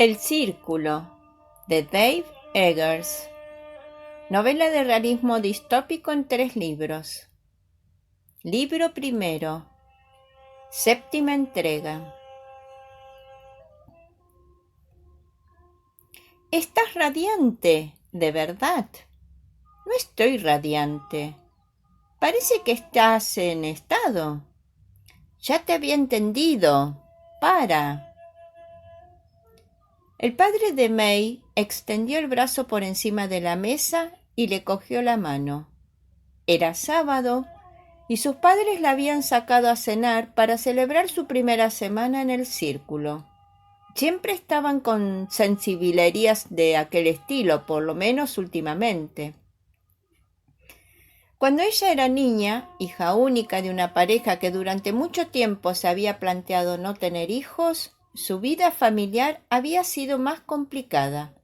El Círculo, de Dave Eggers. Novela de realismo distópico en 3 libros. Libro primero. Séptima entrega. Estás radiante, de verdad. No estoy radiante. Parece que estás en estado. Ya te había entendido. Para. El padre de May extendió el brazo por encima de la mesa y le cogió la mano. Era sábado y sus padres la habían sacado a cenar para celebrar su primera semana en el círculo. Siempre estaban con sensiblerías de aquel estilo, por lo menos últimamente. Cuando ella era niña, hija única de una pareja que durante mucho tiempo se había planteado no tener hijos, su vida familiar había sido más complicada.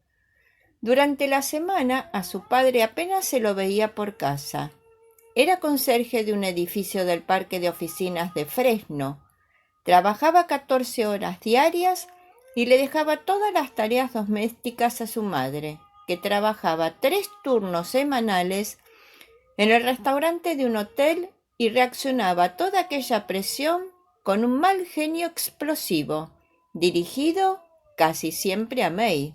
Durante la semana a su padre apenas se lo veía por casa. Era conserje de un edificio del parque de oficinas de Fresno. Trabajaba 14 horas diarias y le dejaba todas las tareas domésticas a su madre, que trabajaba 3 turnos semanales en el restaurante de un hotel y reaccionaba a toda aquella presión con un mal genio explosivo, dirigido casi siempre a May.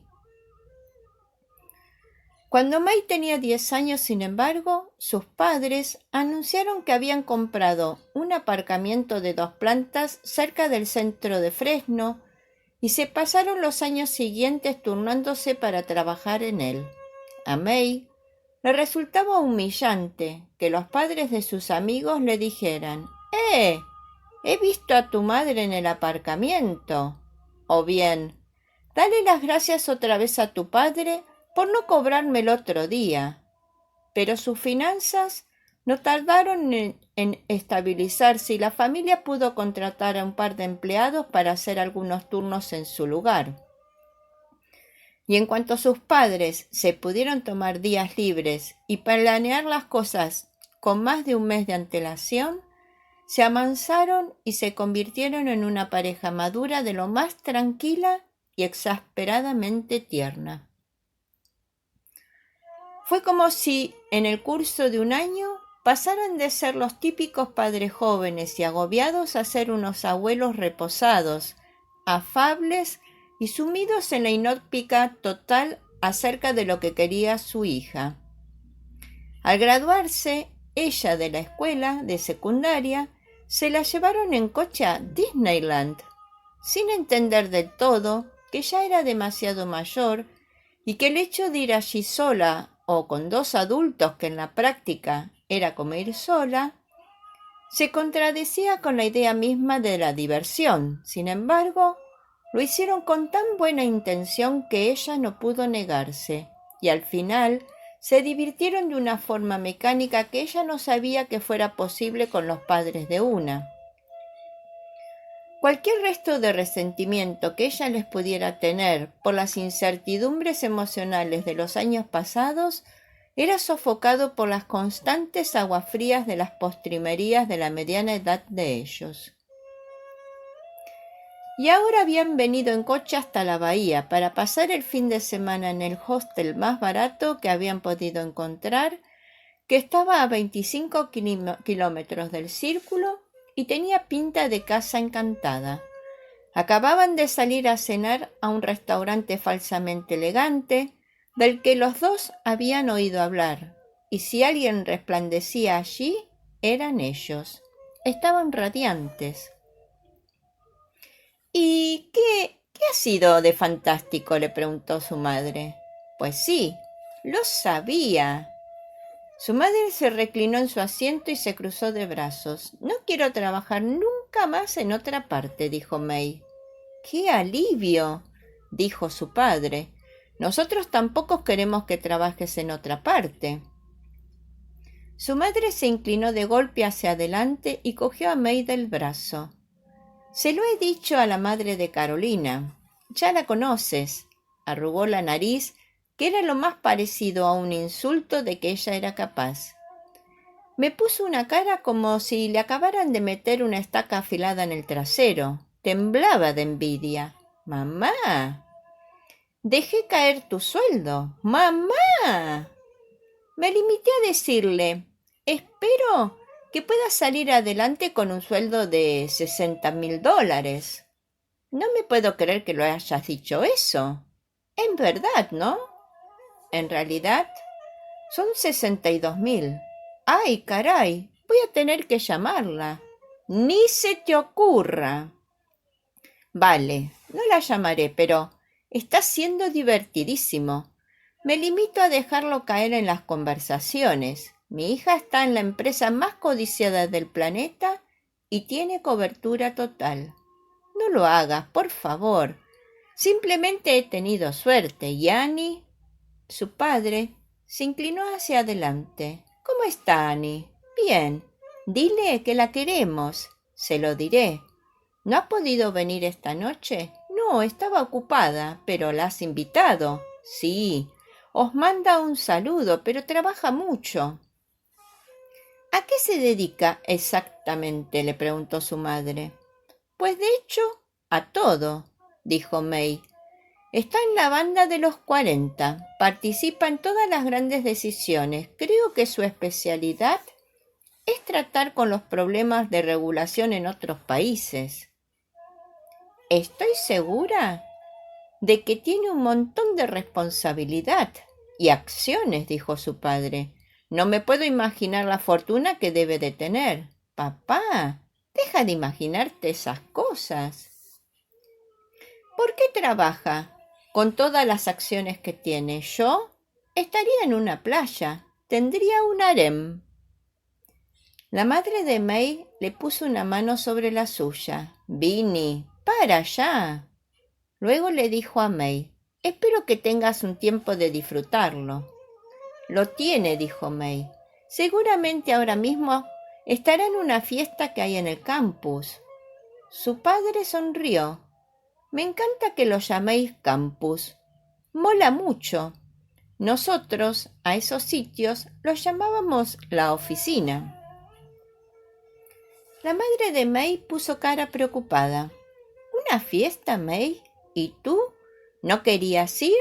Cuando May tenía 10 años, sin embargo, sus padres anunciaron que habían comprado un aparcamiento de 2 plantas cerca del centro de Fresno y se pasaron los años siguientes turnándose para trabajar en él. A May le resultaba humillante que los padres de sus amigos le dijeran: he visto a tu madre en el aparcamiento. O bien, dale las gracias otra vez a tu padre por no cobrarme el otro día. Pero sus finanzas no tardaron en estabilizarse y la familia pudo contratar a un par de empleados para hacer algunos turnos en su lugar. Y en cuanto sus padres se pudieron tomar días libres y planear las cosas con más de un mes de antelación, se amansaron y se convirtieron en una pareja madura de lo más tranquila y exasperadamente tierna. Fue como si, en el curso de un año, pasaran de ser los típicos padres jóvenes y agobiados a ser unos abuelos reposados, afables y sumidos en la inóptica total acerca de lo que quería su hija. Al graduarse, ella de la escuela de secundaria, se la llevaron en coche a Disneyland, sin entender del todo que ya era demasiado mayor y que el hecho de ir allí sola o con 2 adultos, que en la práctica era como ir sola, se contradecía con la idea misma de la diversión. Sin embargo, lo hicieron con tan buena intención que ella no pudo negarse, y al final se divirtieron de una forma mecánica que ella no sabía que fuera posible con los padres de una. Cualquier resto de resentimiento que ella les pudiera tener por las incertidumbres emocionales de los años pasados era sofocado por las constantes aguafrías de las postrimerías de la mediana edad de ellos. Y ahora habían venido en coche hasta la bahía para pasar el fin de semana en el hostel más barato que habían podido encontrar, que estaba a 25 kilómetros del círculo y tenía pinta de casa encantada. Acababan de salir a cenar a un restaurante falsamente elegante, del que los dos habían oído hablar, y si alguien resplandecía allí, eran ellos. Estaban radiantes. ¿Y qué ha sido de fantástico?, le preguntó su madre. Pues sí, lo sabía. Su madre se reclinó en su asiento y se cruzó de brazos. No quiero trabajar nunca más en otra parte, dijo May. ¡Qué alivio!, dijo su padre. Nosotros tampoco queremos que trabajes en otra parte. Su madre se inclinó de golpe hacia adelante y cogió a May del brazo. Se lo he dicho a la madre de Carolina. Ya la conoces. Arrugó la nariz, que era lo más parecido a un insulto de que ella era capaz. Me puso una cara como si le acabaran de meter una estaca afilada en el trasero. Temblaba de envidia. ¡Mamá! Dejé caer tu sueldo. ¡Mamá! Me limité a decirle, espero que puedas salir adelante con un sueldo de $60.000. No me puedo creer que lo hayas dicho eso. En verdad, ¿no? En realidad, son 62.000. ¡Ay, caray! Voy a tener que llamarla. Ni se te ocurra. Vale, no la llamaré, pero está siendo divertidísimo. Me limito a dejarlo caer en las conversaciones. Mi hija está en la empresa más codiciada del planeta y tiene cobertura total. No lo hagas, por favor. Simplemente he tenido suerte y Annie, su padre, se inclinó hacia adelante. ¿Cómo está Annie? Bien. Dile que la queremos. Se lo diré. ¿No ha podido venir esta noche? No, estaba ocupada, pero la has invitado. Sí. Os manda un saludo, pero trabaja mucho. ¿A qué se dedica exactamente? Le preguntó su madre. Pues de hecho, a todo, dijo May. Está en la banda de los 40, participa en todas las grandes decisiones. Creo que su especialidad es tratar con los problemas de regulación en otros países. Estoy segura de que tiene un montón de responsabilidad y acciones, dijo su padre. No me puedo imaginar la fortuna que debe de tener. Papá, deja de imaginarte esas cosas. ¿Por qué trabaja con todas las acciones que tiene? Yo estaría en una playa, tendría un harem. La madre de May le puso una mano sobre la suya. Vinny, para allá. Luego le dijo a May, espero que tengas un tiempo de disfrutarlo. Lo tiene, dijo May. Seguramente ahora mismo estará en una fiesta que hay en el campus. Su padre sonrió. Me encanta que lo llaméis campus. Mola mucho. Nosotros a esos sitios los llamábamos la oficina. La madre de May puso cara preocupada. ¿Una fiesta, May? ¿Y tú? ¿No querías ir?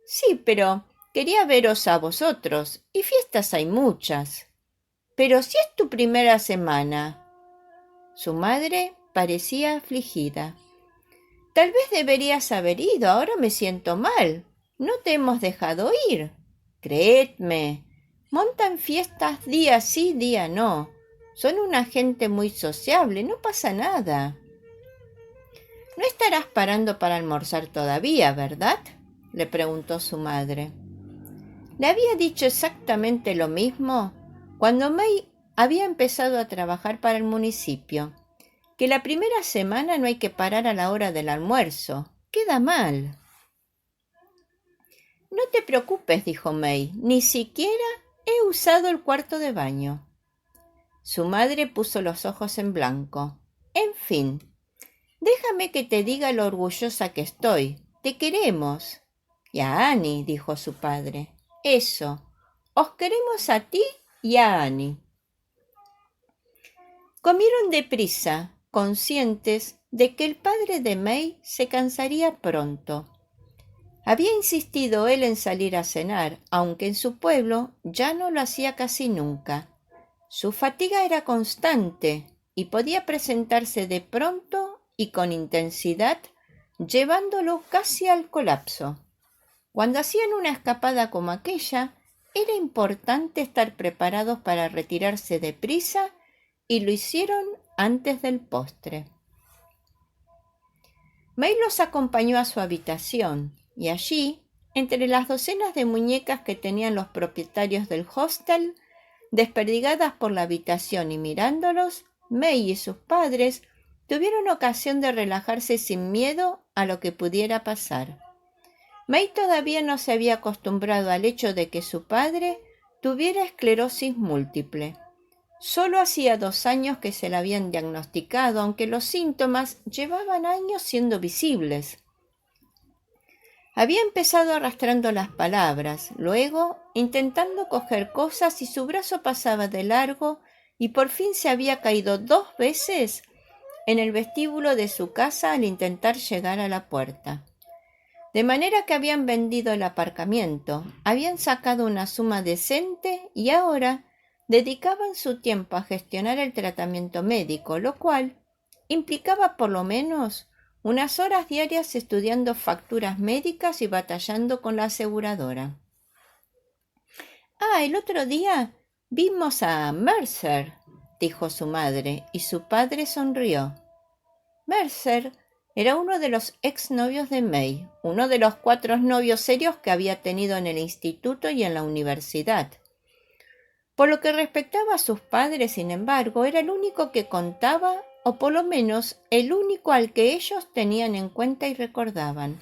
Sí, pero quería veros a vosotros, y fiestas hay muchas. Pero si es tu primera semana. Su madre parecía afligida. Tal vez deberías haber ido, ahora me siento mal. No te hemos dejado ir. Creedme, montan fiestas día sí, día no. Son una gente muy sociable, no pasa nada. No estarás parando para almorzar todavía, ¿verdad? Le preguntó su madre. Le había dicho exactamente lo mismo cuando May había empezado a trabajar para el municipio, que la primera semana no hay que parar a la hora del almuerzo. Queda mal. No te preocupes, dijo May, ni siquiera he usado el cuarto de baño. Su madre puso los ojos en blanco. En fin, déjame que te diga lo orgullosa que estoy. Te queremos. Y a Annie, dijo su padre. Eso, os queremos a ti y a Annie. Comieron deprisa, conscientes de que el padre de May se cansaría pronto. Había insistido él en salir a cenar, aunque en su pueblo ya no lo hacía casi nunca. Su fatiga era constante y podía presentarse de pronto y con intensidad, llevándolo casi al colapso. Cuando hacían una escapada como aquella, era importante estar preparados para retirarse deprisa y lo hicieron antes del postre. May los acompañó a su habitación y allí, entre las docenas de muñecas que tenían los propietarios del hostel, desperdigadas por la habitación y mirándolos, May y sus padres tuvieron ocasión de relajarse sin miedo a lo que pudiera pasar. May todavía no se había acostumbrado al hecho de que su padre tuviera esclerosis múltiple. Solo hacía 2 años que se la habían diagnosticado, aunque los síntomas llevaban años siendo visibles. Había empezado arrastrando las palabras, luego intentando coger cosas y su brazo pasaba de largo y por fin se había caído 2 veces en el vestíbulo de su casa al intentar llegar a la puerta. De manera que habían vendido el aparcamiento, habían sacado una suma decente y ahora dedicaban su tiempo a gestionar el tratamiento médico, lo cual implicaba por lo menos unas horas diarias estudiando facturas médicas y batallando con la aseguradora. El otro día vimos a Mercer, dijo su madre, y su padre sonrió. Mercer era uno de los exnovios de May, uno de los 4 novios serios que había tenido en el instituto y en la universidad. Por lo que respectaba a sus padres, sin embargo, era el único que contaba, o por lo menos el único al que ellos tenían en cuenta y recordaban.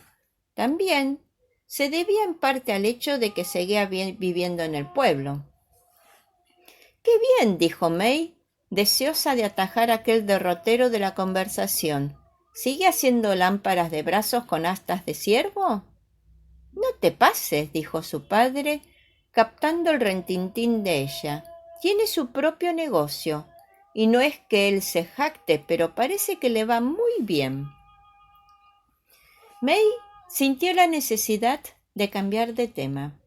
También se debía en parte al hecho de que seguía viviendo en el pueblo. «¡Qué bien!», dijo May, deseosa de atajar aquel derrotero de la conversación. «¿Sigue haciendo lámparas de brazos con astas de ciervo?». «No te pases», dijo su padre, captando el retintín de ella. «Tiene su propio negocio, y no es que él se jacte, pero parece que le va muy bien». May sintió la necesidad de cambiar de tema.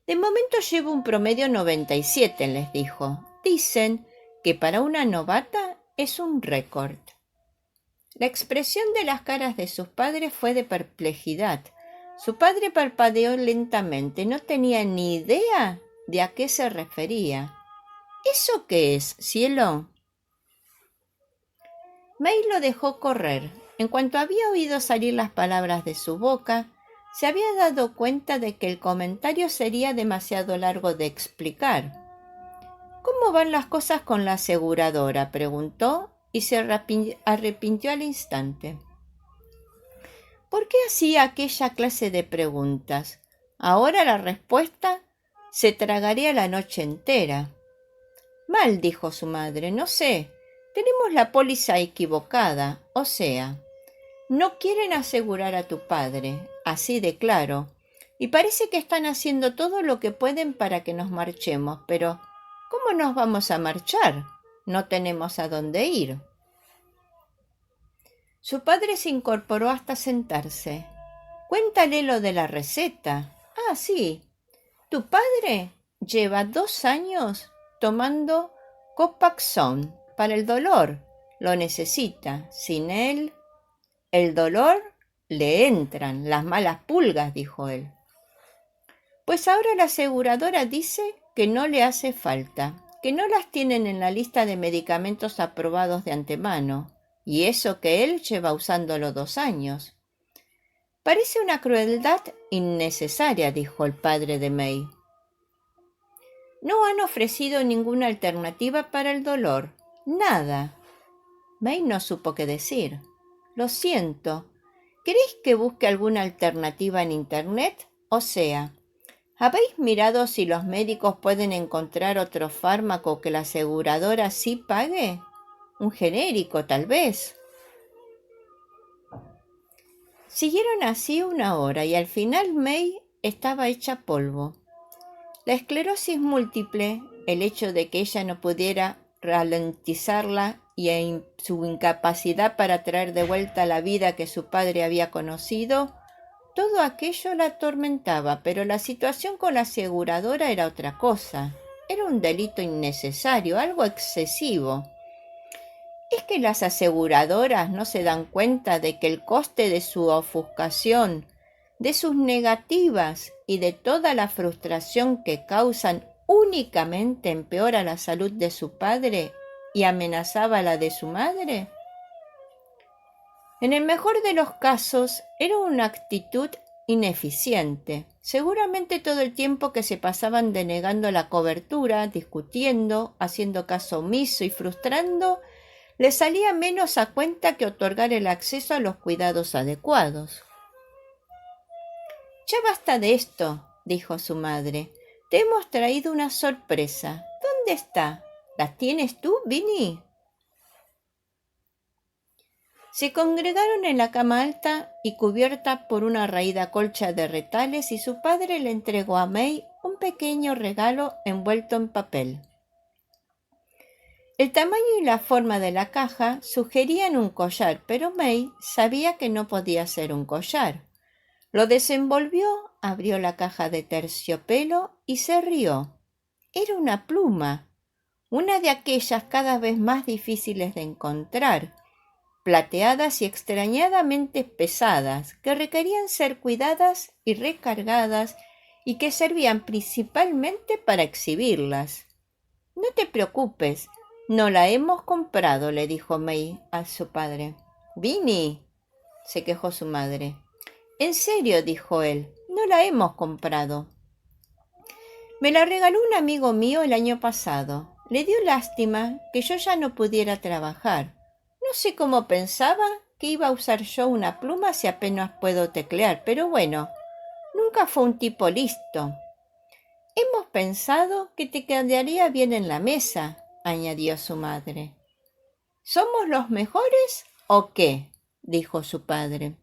«De momento llevo un promedio 97», les dijo. «Dicen que para una novata es un récord». La expresión de las caras de sus padres fue de perplejidad. Su padre parpadeó lentamente. No tenía ni idea de a qué se refería. «¿Eso qué es, cielo?». May lo dejó correr. En cuanto había oído salir las palabras de su boca, se había dado cuenta de que el comentario sería demasiado largo de explicar. «¿Cómo van las cosas con la aseguradora?», preguntó, y se arrepintió al instante. ¿Por qué hacía aquella clase de preguntas? Ahora la respuesta se tragaría la noche entera. «Mal», dijo su madre, «no sé. Tenemos la póliza equivocada, o sea, no quieren asegurar a tu padre, así de claro, y parece que están haciendo todo lo que pueden para que nos marchemos, pero ¿cómo nos vamos a marchar? No tenemos a dónde ir». Su padre se incorporó hasta sentarse. «Cuéntale lo de la receta». «Ah, sí. Tu padre lleva 2 años tomando Copaxone para el dolor. Lo necesita. Sin él, el dolor le entran las malas pulgas», dijo él. «Pues ahora la aseguradora dice que no le hace falta, que no las tienen en la lista de medicamentos aprobados de antemano, y eso que él lleva usándolo 2 años». «Parece una crueldad innecesaria», dijo el padre de May. «No han ofrecido ninguna alternativa para el dolor. Nada». May no supo qué decir. «Lo siento. ¿Queréis que busque alguna alternativa en Internet? O sea, ¿habéis mirado si los médicos pueden encontrar otro fármaco que la aseguradora sí pague? Un genérico, tal vez». Siguieron así 1 hora y al final May estaba hecha polvo. La esclerosis múltiple, el hecho de que ella no pudiera ralentizarla y su incapacidad para traer de vuelta la vida que su padre había conocido, todo aquello la atormentaba, pero la situación con la aseguradora era otra cosa. Era un delito innecesario, algo excesivo. ¿Es que las aseguradoras no se dan cuenta de que el coste de su ofuscación, de sus negativas y de toda la frustración que causan únicamente empeora la salud de su padre y amenazaba la de su madre? En el mejor de los casos, era una actitud ineficiente. Seguramente todo el tiempo que se pasaban denegando la cobertura, discutiendo, haciendo caso omiso y frustrando, le salía menos a cuenta que otorgar el acceso a los cuidados adecuados. «Ya basta de esto», dijo su madre. «Te hemos traído una sorpresa. ¿Dónde está? ¿La tienes tú, Vinny?». Se congregaron en la cama alta y cubierta por una raída colcha de retales y su padre le entregó a May un pequeño regalo envuelto en papel. El tamaño y la forma de la caja sugerían un collar, pero May sabía que no podía ser un collar. Lo desenvolvió, abrió la caja de terciopelo y se rió. Era una pluma, una de aquellas cada vez más difíciles de encontrar, plateadas y extrañadamente pesadas, que requerían ser cuidadas y recargadas y que servían principalmente para exhibirlas. No te preocupes, no la hemos comprado, le dijo May a su padre. Vinny, se quejó su madre. En serio, dijo él, no la hemos comprado. Me la regaló un amigo mío el año pasado. Le dio lástima que yo ya no pudiera trabajar. No sé cómo pensaba que iba a usar yo una pluma si apenas puedo teclear, pero bueno, nunca fue un tipo listo. Hemos pensado que te quedaría bien en la mesa, añadió su madre. ¿Somos los mejores o qué? Dijo su padre.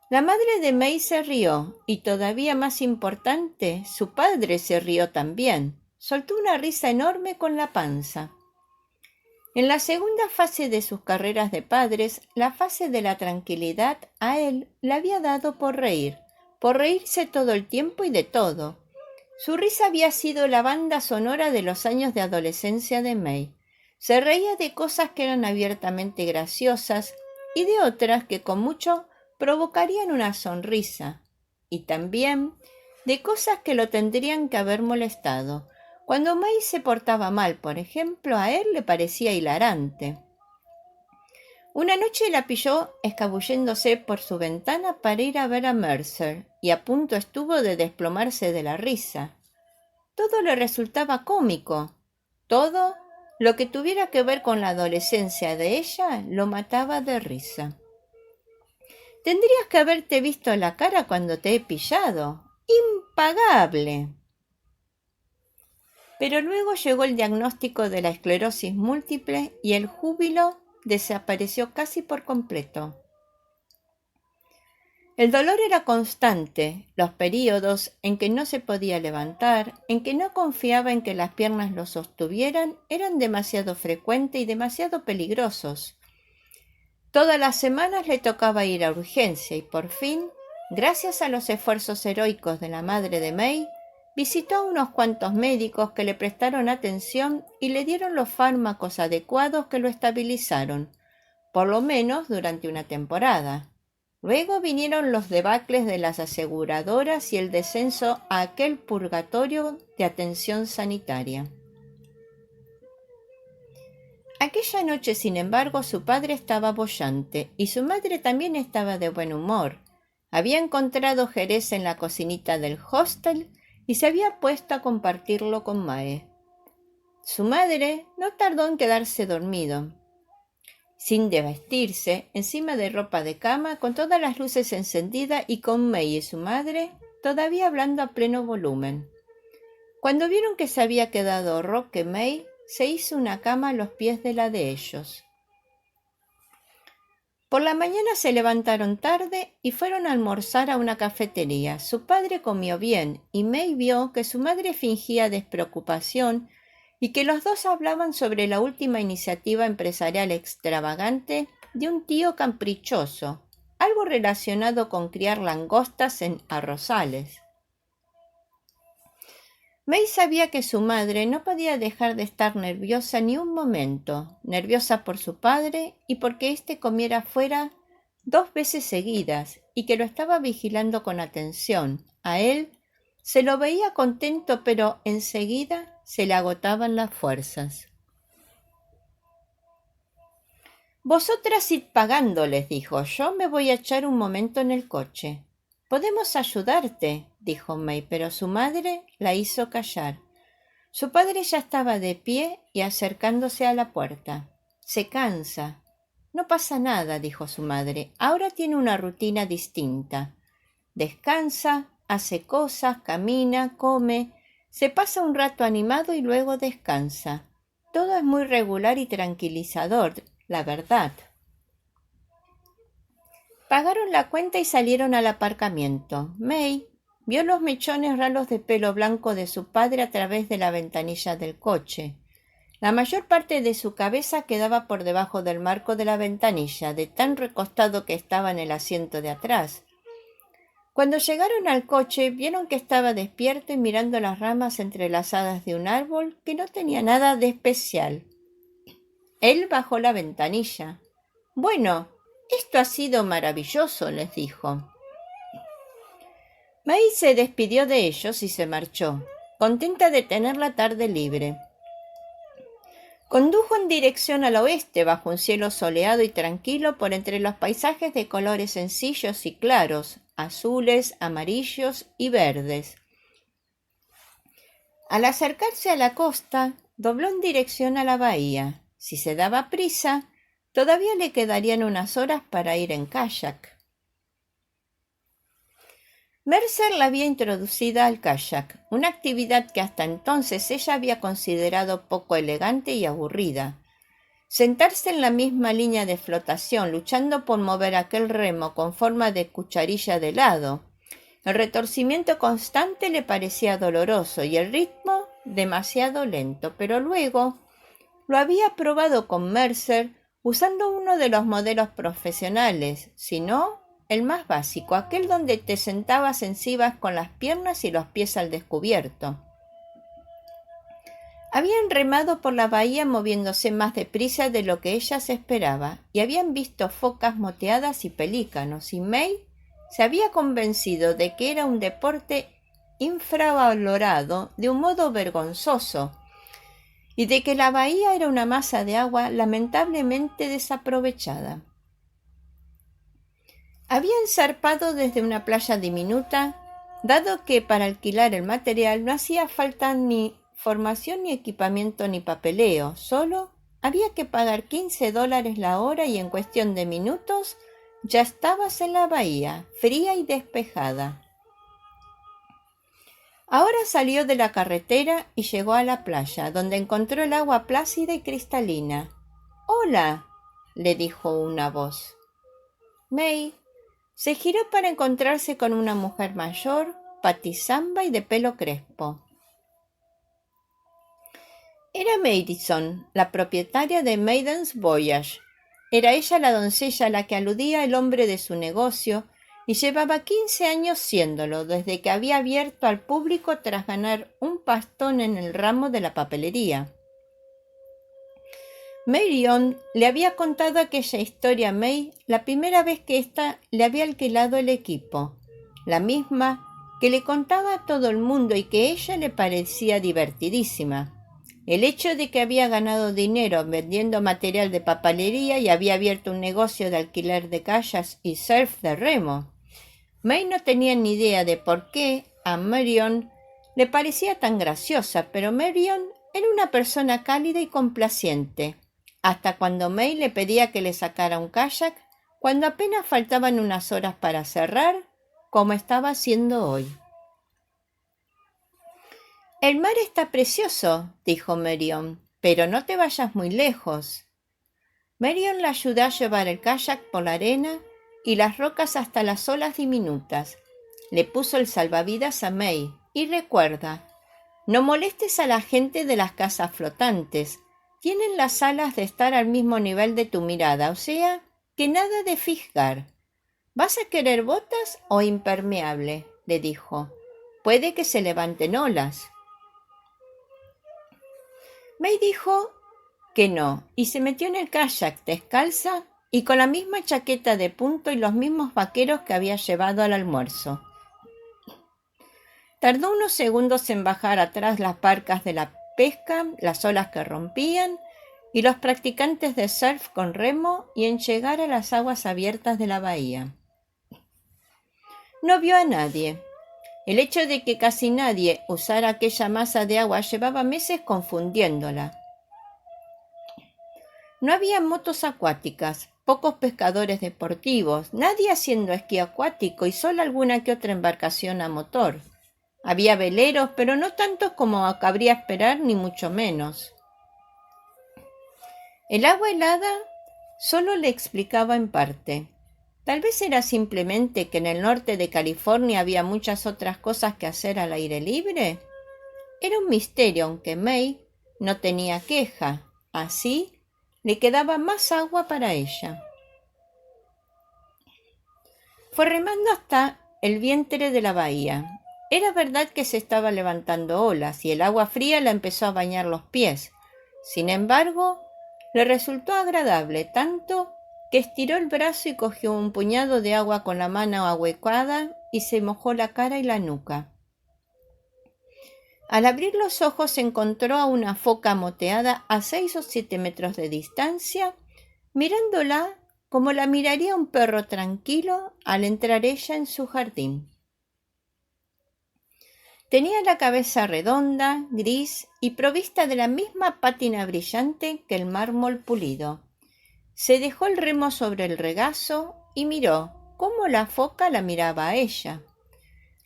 La madre de May se rió, y todavía más importante, su padre se rió también. Soltó una risa enorme con la panza. En la segunda fase de sus carreras de padres, la fase de la tranquilidad, a él le había dado por reírse todo el tiempo y de todo. Su risa había sido la banda sonora de los años de adolescencia de May. Se reía de cosas que eran abiertamente graciosas y de otras que con mucho provocarían una sonrisa, y también de cosas que lo tendrían que haber molestado. Cuando May se portaba mal, por ejemplo, a él le parecía hilarante. Una noche la pilló escabulléndose por su ventana para ir a ver a Mercer, y a punto estuvo de desplomarse de la risa. Todo le resultaba cómico. Todo lo que tuviera que ver con la adolescencia de ella lo mataba de risa. Tendrías que haberte visto la cara cuando te he pillado. ¡Impagable! Pero luego llegó el diagnóstico de la esclerosis múltiple y el júbilo desapareció casi por completo. El dolor era constante, los períodos en que no se podía levantar, en que no confiaba en que las piernas lo sostuvieran, eran demasiado frecuentes y demasiado peligrosos. Todas las semanas le tocaba ir a urgencia y por fin, gracias a los esfuerzos heroicos de la madre de May, visitó a unos cuantos médicos que le prestaron atención y le dieron los fármacos adecuados que lo estabilizaron, por lo menos durante una temporada. Luego vinieron los debacles de las aseguradoras y el descenso a aquel purgatorio de atención sanitaria. Aquella noche, sin embargo, su padre estaba boyante y su madre también estaba de buen humor. Había encontrado jerez en la cocinita del hostel y se había puesto a compartirlo con Mae. Su madre no tardó en quedarse dormido, sin desvestirse, encima de ropa de cama, con todas las luces encendidas y con May y su madre todavía hablando a pleno volumen. Cuando vieron que se había quedado roque May, se hizo una cama a los pies de la de ellos. Por la mañana se levantaron tarde y fueron a almorzar a una cafetería. Su padre comió bien y May vio que su madre fingía despreocupación y que los dos hablaban sobre la última iniciativa empresarial extravagante de un tío caprichoso, algo relacionado con criar langostas en arrozales. May sabía que su madre no podía dejar de estar nerviosa ni un momento, nerviosa por su padre y porque éste comiera fuera 2 veces seguidas y que lo estaba vigilando con atención. A él se lo veía contento, pero enseguida se le agotaban las fuerzas. Vosotras id pagando, les dijo. Yo me voy a echar un momento en el coche. Podemos ayudarte, dijo May, pero su madre la hizo callar. Su padre ya estaba de pie y acercándose a la puerta. Se cansa. No pasa nada, dijo su madre. Ahora tiene una rutina distinta. Descansa, hace cosas, camina, come, se pasa un rato animado y luego descansa. Todo es muy regular y tranquilizador, la verdad. Pagaron la cuenta y salieron al aparcamiento. May vio los mechones ralos de pelo blanco de su padre a través de la ventanilla del coche. La mayor parte de su cabeza quedaba por debajo del marco de la ventanilla, de tan recostado que estaba en el asiento de atrás. Cuando llegaron al coche, vieron que estaba despierto y mirando las ramas entrelazadas de un árbol que no tenía nada de especial. Él bajó la ventanilla. «Bueno, esto ha sido maravilloso», les dijo. May se despidió de ellos y se marchó, contenta de tener la tarde libre. Condujo en dirección al oeste bajo un cielo soleado y tranquilo por entre los paisajes de colores sencillos y claros, azules, amarillos y verdes. Al acercarse a la costa, dobló en dirección a la bahía. Si se daba prisa, todavía le quedarían unas horas para ir en kayak. Mercer la había introducido al kayak, una actividad que hasta entonces ella había considerado poco elegante y aburrida. Sentarse en la misma línea de flotación, luchando por mover aquel remo con forma de cucharilla de helado. El retorcimiento constante le parecía doloroso y el ritmo demasiado lento, pero luego lo había probado con Mercer usando uno de los modelos profesionales, si no, el más básico, aquel donde te sentabas encima con las piernas y los pies al descubierto. Habían remado por la bahía moviéndose más deprisa de lo que ella se esperaba, y habían visto focas moteadas y pelícanos, y May se había convencido de que era un deporte infravalorado de un modo vergonzoso, y de que la bahía era una masa de agua lamentablemente desaprovechada. Habían zarpado desde una playa diminuta, dado que para alquilar el material no hacía falta ni formación ni equipamiento ni papeleo, solo había que pagar $15 la hora y en cuestión de minutos ya estabas en la bahía, fría y despejada. Ahora salió de la carretera y llegó a la playa, donde encontró el agua plácida y cristalina. «Hola», le dijo una voz. May se giró para encontrarse con una mujer mayor, patizamba y de pelo crespo. Era Madison, la propietaria de Maiden's Voyage. Era ella la doncella a la que aludía el hombre de su negocio, y llevaba 15 años siéndolo, desde que había abierto al público tras ganar un pastón en el ramo de la papelería. Marion le había contado aquella historia a May la primera vez que ésta le había alquilado el equipo, la misma que le contaba a todo el mundo y que a ella le parecía divertidísima. El hecho de que había ganado dinero vendiendo material de papelería y había abierto un negocio de alquiler de kayaks y surf de remo. May no tenía ni idea de por qué a Marion le parecía tan graciosa, pero Marion era una persona cálida y complaciente, hasta cuando May le pedía que le sacara un kayak cuando apenas faltaban unas horas para cerrar, como estaba haciendo hoy. «El mar está precioso», dijo Marion, «pero no te vayas muy lejos». Marion la ayudó a llevar el kayak por la arena y las rocas hasta las olas diminutas. Le puso el salvavidas a May y recuerda, no molestes a la gente de las casas flotantes. Tienen las alas de estar al mismo nivel de tu mirada, o sea, que nada de fisgar. ¿Vas a querer botas o impermeable?, le dijo. Puede que se levanten olas. May dijo que no, y se metió en el kayak descalza y con la misma chaqueta de punto y los mismos vaqueros que había llevado al almuerzo. Tardó unos segundos en bajar atrás las barcas de la pesca, las olas que rompían, y los practicantes de surf con remo, y en llegar a las aguas abiertas de la bahía. No vio a nadie. El hecho de que casi nadie usara aquella masa de agua llevaba meses confundiéndola. No había motos acuáticas, pocos pescadores deportivos, nadie haciendo esquí acuático y solo alguna que otra embarcación a motor. Había veleros, pero no tantos como cabría esperar, ni mucho menos. El agua helada solo le explicaba en parte. Tal vez era simplemente que en el norte de California había muchas otras cosas que hacer al aire libre. Era un misterio, aunque May no tenía queja. Así le quedaba más agua para ella. Fue remando hasta el vientre de la bahía. Era verdad que se estaba levantando olas y el agua fría la empezó a bañar los pies. Sin embargo, le resultó agradable tanto que estiró el brazo y cogió un puñado de agua con la mano ahuecada y se mojó la cara y la nuca. Al abrir los ojos encontró a una foca moteada a 6 o 7 metros de distancia, mirándola como la miraría un perro tranquilo al entrar ella en su jardín. Tenía la cabeza redonda, gris y provista de la misma pátina brillante que el mármol pulido. Se dejó el remo sobre el regazo y miró cómo la foca la miraba a ella.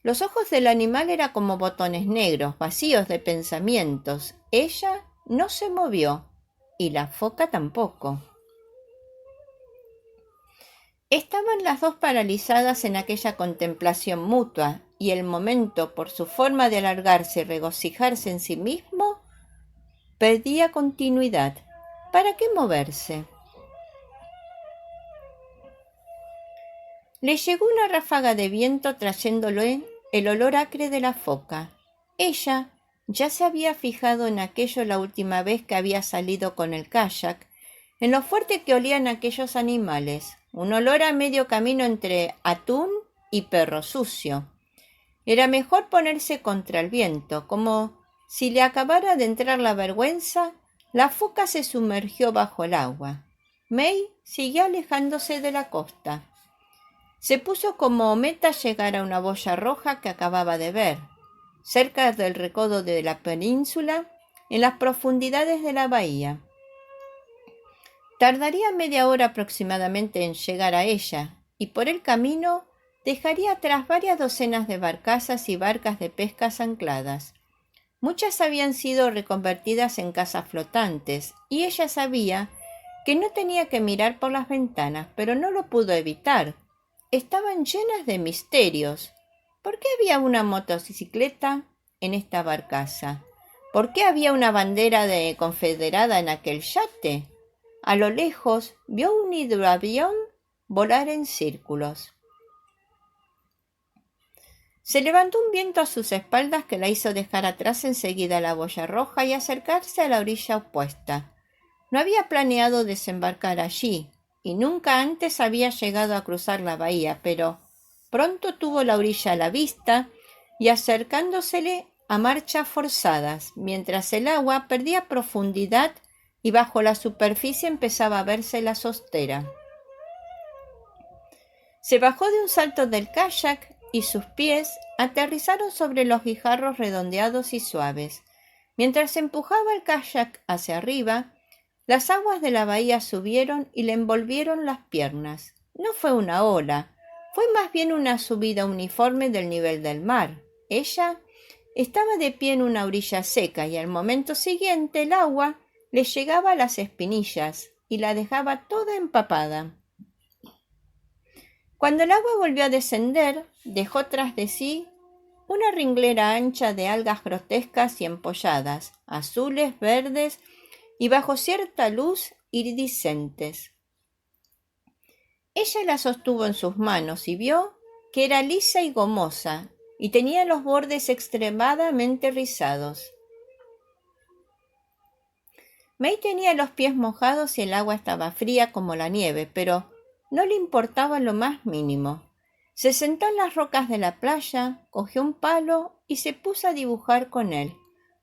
Los ojos del animal eran como botones negros, vacíos de pensamientos. Ella no se movió y la foca tampoco. Estaban las dos paralizadas en aquella contemplación mutua, y el momento, por su forma de alargarse y regocijarse en sí mismo, perdía continuidad. ¿Para qué moverse? Le llegó una ráfaga de viento trayéndole el olor acre de la foca. Ella ya se había fijado en aquello la última vez que había salido con el kayak, en lo fuerte que olían aquellos animales, un olor a medio camino entre atún y perro sucio. Era mejor ponerse contra el viento, como si le acabara de entrar la vergüenza, la foca se sumergió bajo el agua. May siguió alejándose de la costa. Se puso como meta llegar a una boya roja que acababa de ver, cerca del recodo de la península, en las profundidades de la bahía. Tardaría media hora aproximadamente en llegar a ella, y por el camino dejaría atrás varias docenas de barcazas y barcas de pescas ancladas. Muchas habían sido reconvertidas en casas flotantes, y ella sabía que no tenía que mirar por las ventanas, pero no lo pudo evitar. Estaban llenas de misterios. ¿Por qué había una motocicleta en esta barcaza? ¿Por qué había una bandera de confederada en aquel yate? A lo lejos vio un hidroavión volar en círculos. Se levantó un viento a sus espaldas que la hizo dejar atrás enseguida la boya roja y acercarse a la orilla opuesta. No había planeado desembarcar allí, y nunca antes había llegado a cruzar la bahía, pero pronto tuvo la orilla a la vista y acercándosele a marchas forzadas, mientras el agua perdía profundidad y bajo la superficie empezaba a verse la sostera. Se bajó de un salto del kayak y sus pies aterrizaron sobre los guijarros redondeados y suaves. Mientras empujaba el kayak hacia arriba, las aguas de la bahía subieron y le envolvieron las piernas. No fue una ola, fue más bien una subida uniforme del nivel del mar. Ella estaba de pie en una orilla seca y al momento siguiente el agua le llegaba a las espinillas y la dejaba toda empapada. Cuando el agua volvió a descender, dejó tras de sí una ringlera ancha de algas grotescas y empolladas, azules, verdes y bajo cierta luz iridiscentes. Ella la sostuvo en sus manos y vio que era lisa y gomosa y tenía los bordes extremadamente rizados. May tenía los pies mojados y el agua estaba fría como la nieve, pero no le importaba lo más mínimo. Se sentó en las rocas de la playa, cogió un palo y se puso a dibujar con él,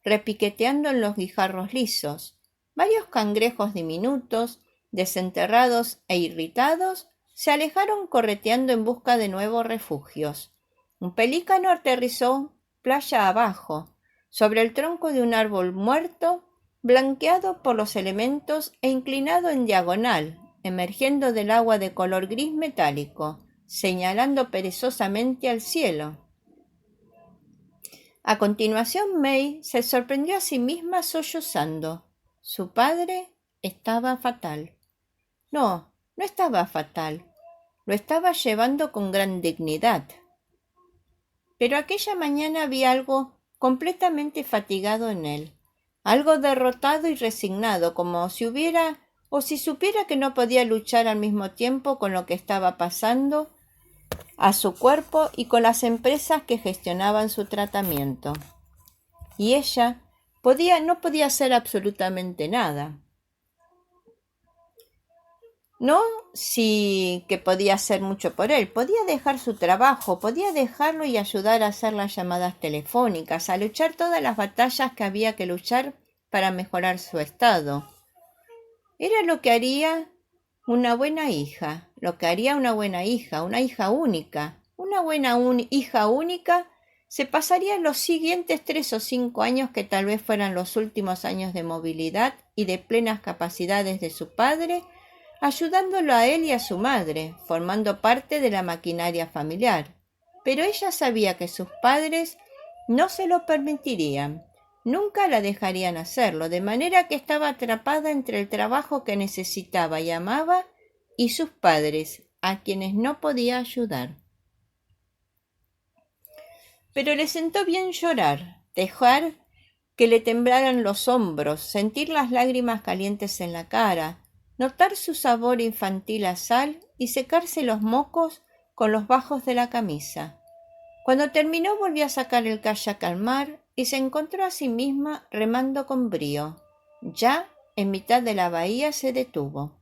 repiqueteando en los guijarros lisos. Varios cangrejos diminutos, desenterrados e irritados, se alejaron correteando en busca de nuevos refugios. Un pelícano aterrizó playa abajo, sobre el tronco de un árbol muerto, blanqueado por los elementos e inclinado en diagonal, emergiendo del agua de color gris metálico, señalando perezosamente al cielo. A continuación May se sorprendió a sí misma sollozando. Su padre estaba fatal. No, no estaba fatal. Lo estaba llevando con gran dignidad. Pero aquella mañana había algo completamente fatigado en él. algo derrotado y resignado, como si supiera que no podía luchar al mismo tiempo con lo que estaba pasando a su cuerpo y con las empresas que gestionaban su tratamiento. Y ella no podía hacer absolutamente nada. No sí que podía hacer mucho por él, podía dejar su trabajo, podía dejarlo y ayudar a hacer las llamadas telefónicas, a luchar todas las batallas que había que luchar para mejorar su estado. Era lo que haría una buena hija, una hija única. Una buena hija única se pasaría los siguientes 3 o 5 años, que tal vez fueran los últimos años de movilidad y de plenas capacidades de su padre, ayudándolo a él y a su madre, formando parte de la maquinaria familiar. Pero ella sabía que sus padres no se lo permitirían, nunca la dejarían hacerlo, de manera que estaba atrapada entre el trabajo que necesitaba y amaba y sus padres, a quienes no podía ayudar. Pero le sentó bien llorar, dejar que le temblaran los hombros, sentir las lágrimas calientes en la cara, notar su sabor infantil a sal y secarse los mocos con los bajos de la camisa. Cuando terminó volvió a sacar el kayak al mar y se encontró a sí misma remando con brío. Ya en mitad de la bahía se detuvo.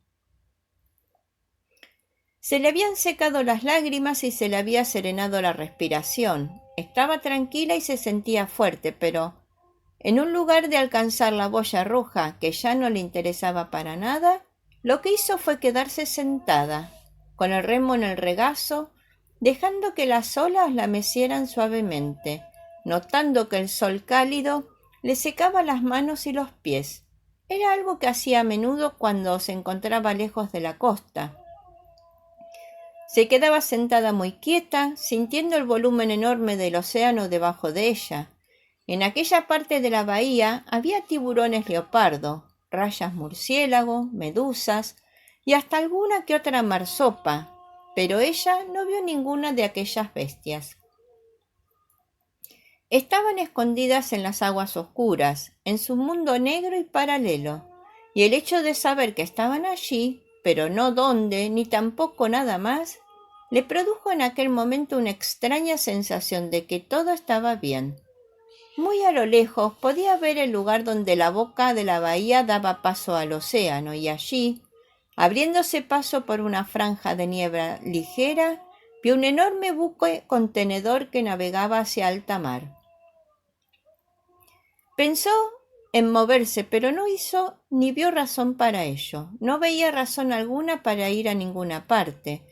Se le habían secado las lágrimas y se le había serenado la respiración. Estaba tranquila y se sentía fuerte, pero en un lugar de alcanzar la boya roja, que ya no le interesaba para nada, lo que hizo fue quedarse sentada, con el remo en el regazo, dejando que las olas la mecieran suavemente, notando que el sol cálido le secaba las manos y los pies. Era algo que hacía a menudo cuando se encontraba lejos de la costa. Se quedaba sentada muy quieta, sintiendo el volumen enorme del océano debajo de ella. En aquella parte de la bahía había tiburones leopardo, rayas murciélago, medusas y hasta alguna que otra marsopa, pero ella no vio ninguna de aquellas bestias. Estaban escondidas en las aguas oscuras, en su mundo negro y paralelo, y el hecho de saber que estaban allí, pero no dónde, ni tampoco nada más, le produjo en aquel momento una extraña sensación de que todo estaba bien. Muy a lo lejos podía ver el lugar donde la boca de la bahía daba paso al océano, y allí, abriéndose paso por una franja de niebla ligera, vio un enorme buque contenedor que navegaba hacia alta mar. Pensó en moverse, pero no hizo ni vio razón para ello. No veía razón alguna para ir a ninguna parte.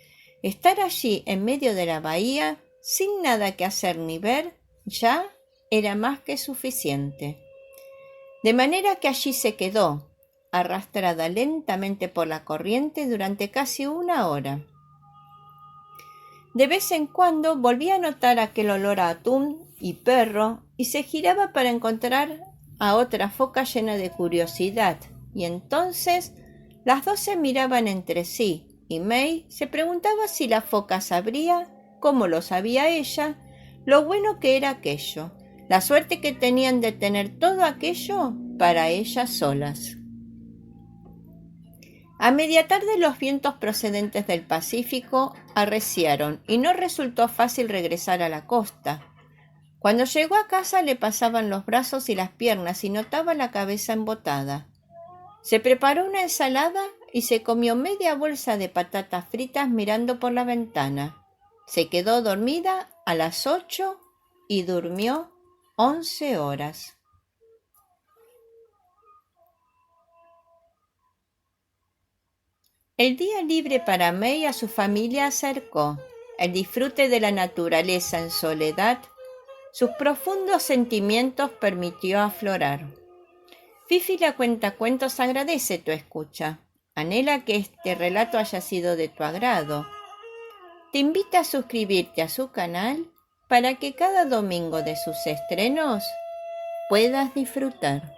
Estar allí en medio de la bahía, sin nada que hacer ni ver, ya era más que suficiente. De manera que allí se quedó, arrastrada lentamente por la corriente durante casi 1 hora. De vez en cuando volvía a notar aquel olor a atún y perro y se giraba para encontrar a otra foca llena de curiosidad, y entonces las dos se miraban entre sí, y May se preguntaba si la foca sabría, como lo sabía ella, lo bueno que era aquello, la suerte que tenían de tener todo aquello para ellas solas. A media tarde los vientos procedentes del Pacífico arreciaron y no resultó fácil regresar a la costa. Cuando llegó a casa le pasaban los brazos y las piernas y notaba la cabeza embotada. Se preparó una ensalada y se comió media bolsa de patatas fritas mirando por la ventana. Se quedó dormida a las 8 y durmió 11 horas. El día libre para May a su familia acercó. El disfrute de la naturaleza en soledad, sus profundos sentimientos permitió aflorar. Fifi la cuentacuentos agradece tu escucha. Anhela que este relato haya sido de tu agrado. Te invita a suscribirte a su canal para que cada domingo de sus estrenos puedas disfrutar.